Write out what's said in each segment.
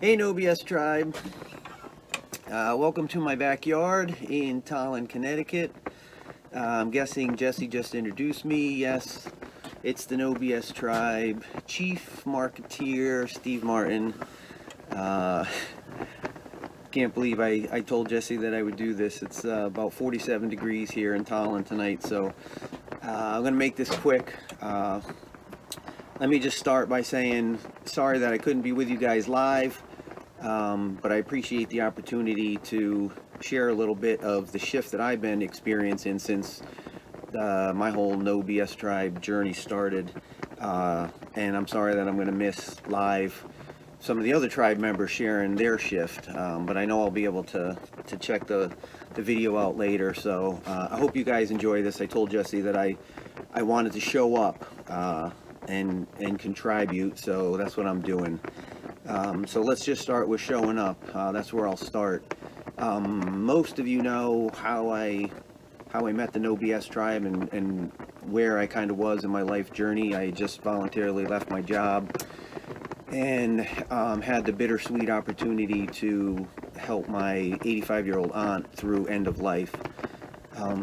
Hey NoBS Tribe, welcome to my backyard in Tallinn, Connecticut. I'm guessing Jesse just introduced me. Yes, it's the NoBS Tribe Chief Marketeer, Steve Martin. Can't believe I told Jesse that I would do this. It's about 47 degrees here in Tallinn tonight, so I'm going to make this quick. Let me just start by saying sorry that I couldn't be with you guys live, but I appreciate the opportunity to share a little bit of the shift that I've been experiencing since my whole NoBS Tribe journey started. And I'm sorry that I'm going to miss live some of the other tribe members sharing their shift, but I know I'll be able to check the video out later. So I hope you guys enjoy this. I told Jesse that I wanted to show up and contribute, so that's what I'm doing. So let's just start with showing up. That's where I'll start. Most of you know how I met the NoBS Tribe and where I kind of was in my life journey. I just voluntarily left my job and had the bittersweet opportunity to help my 85-year-old aunt through end of life.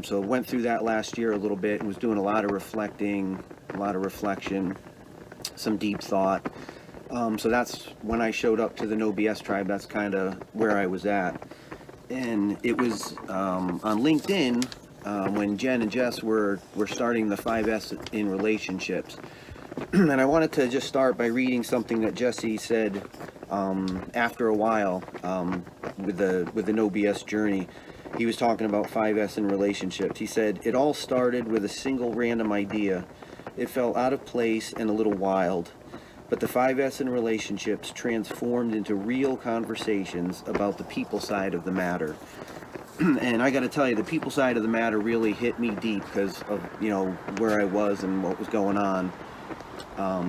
So went through that last year a little bit and was doing a lot of reflecting, a lot of reflection, some deep thought. So that's when I showed up to the NoBS Tribe. That's kind of where I was at. And it was on LinkedIn when Jen and Jess were starting the 5S in relationships. And I wanted to just start by reading something that Jesse said after a while with the NoBS journey. He was talking about 5S in relationships. He said, "It all started with a single random idea. It felt out of place and a little wild. But the 5S in relationships transformed into real conversations about the people side of the matter." And I got to tell you, the people side of the matter really hit me deep because of, where I was and what was going on.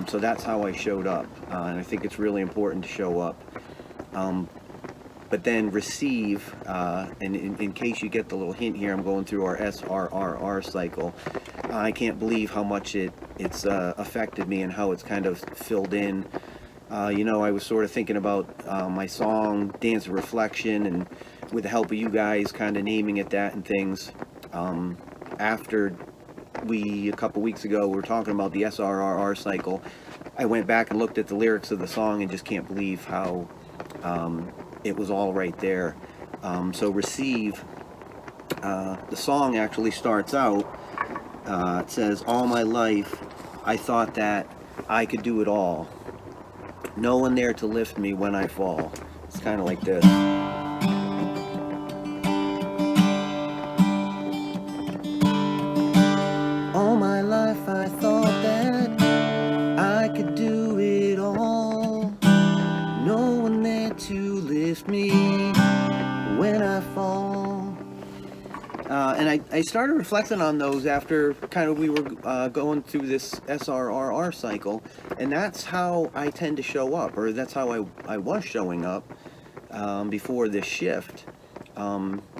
So that's how I showed up. And I think it's really important to show up. But then receive, and in case you get the little hint here, I'm going through our SRRR cycle. I can't believe how much it's affected me and how it's kind of filled in. I was sort of thinking about my song, Dance of Reflection, and with the help of you guys kind of naming it that and things. After a couple weeks ago, we were talking about the SRRR cycle, I went back and looked at the lyrics of the song and just can't believe how it was all right there. So receive, the song actually starts out, it says, "All my life I thought that I could do it all. No one there to lift me when I fall." It's kind of like this. All my life I thought that I could do it all. No one there to lift me when I fall. And I started reflecting on those after kind of we were going through this SRRR cycle, and that's how I tend to show up, or that's how I was showing up before this shift.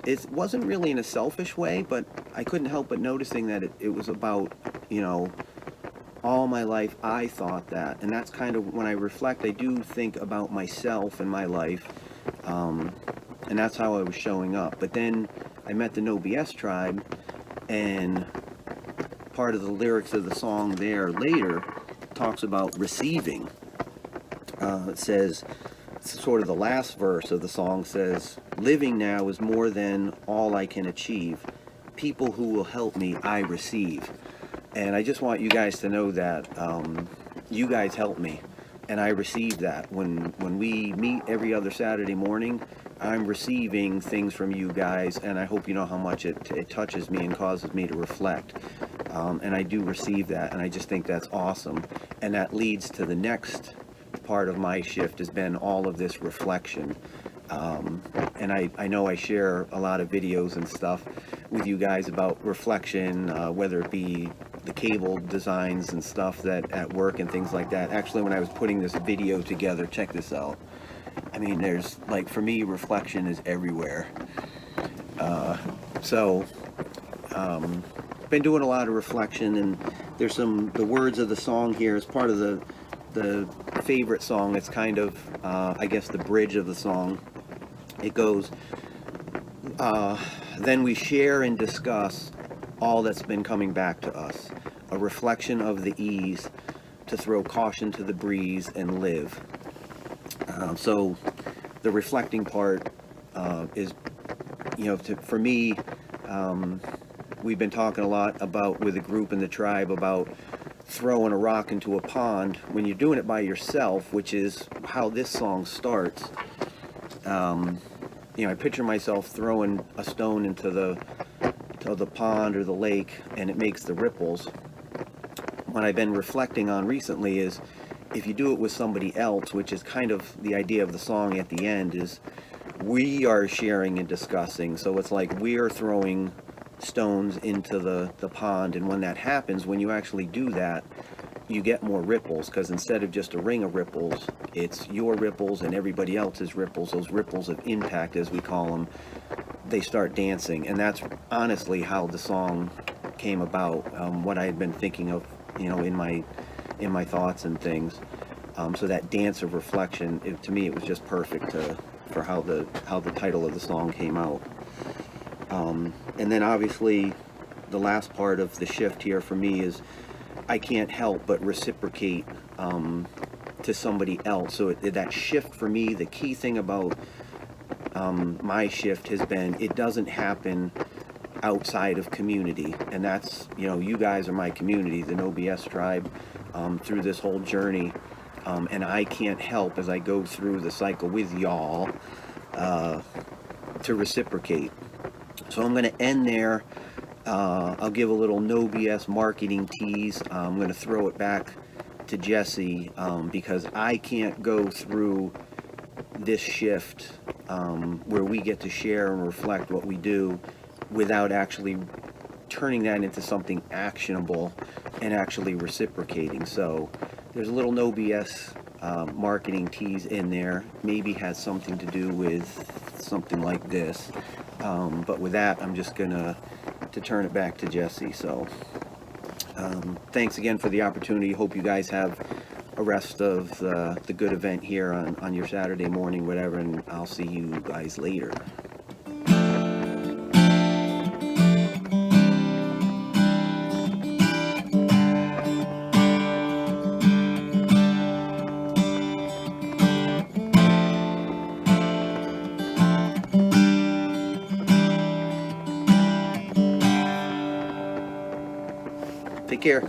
It wasn't really in a selfish way, but I couldn't help but noticing that it was about, all my life I thought that. And that's kind of, when I reflect, I do think about myself and my life, and that's how I was showing up. But then I met the NoBS Tribe, and part of the lyrics of the song there later talks about receiving. It says, sort of the last verse of the song says, "Living now is more than all I can achieve. People who will help me, I receive." And I just want you guys to know that you guys help me, and I receive that. When we meet every other Saturday morning, I'm receiving things from you guys, and I hope you know how much it touches me and causes me to reflect. And I do receive that, and I just think that's awesome. And that leads to the next part of my shift, has been all of this reflection. And I know I share a lot of videos and stuff with you guys about reflection, whether it be the cable designs and stuff that at work and things like that. Actually, when I was putting this video together, check this out. I mean, there's, like, for me, reflection is everywhere. Been doing a lot of reflection, and there's the words of the song here as part of the favorite song. It's kind of, I guess, the bridge of the song. It goes, then we share and discuss all that's been coming back to us, a reflection of the ease to throw caution to the breeze and live. So the reflecting part is, for me, we've been talking a lot about with the group and the tribe about throwing a rock into a pond when you're doing it by yourself, which is how this song starts. I picture myself throwing a stone into the pond or the lake, and it makes the ripples. What I've been reflecting on recently is if you do it with somebody else, which is kind of the idea of the song at the end, is we are sharing and discussing. So it's like we're throwing stones into the pond, and when that happens, when you actually do that, you get more ripples, because instead of just a ring of ripples, it's your ripples and everybody else's ripples. Those ripples of impact, as we call them, they start dancing. And that's honestly how the song came about, what I had been thinking of, in my thoughts and things. So that dance of reflection, to me, it was just perfect for how the title of the song came out. And then obviously the last part of the shift here for me is I can't help but reciprocate to somebody else. So that shift for me, the key thing about my shift has been it doesn't happen outside of community. And that's, you guys are my community, the NoBS tribe, through this whole journey. And I can't help, as I go through the cycle with y'all, to reciprocate. So I'm going to end there. I'll give a little NoBS marketing tease. I'm going to throw it back to Jesse because I can't go through this shift where we get to share and reflect what we do without actually turning that into something actionable and actually reciprocating. So there's a little NoBS marketing tease in there. Maybe has something to do with something like this. But with that, I'm just gonna turn it back to Jesse. So thanks again for the opportunity. Hope you guys have a rest of the good event here on your Saturday morning, whatever, and I'll see you guys later. Take care.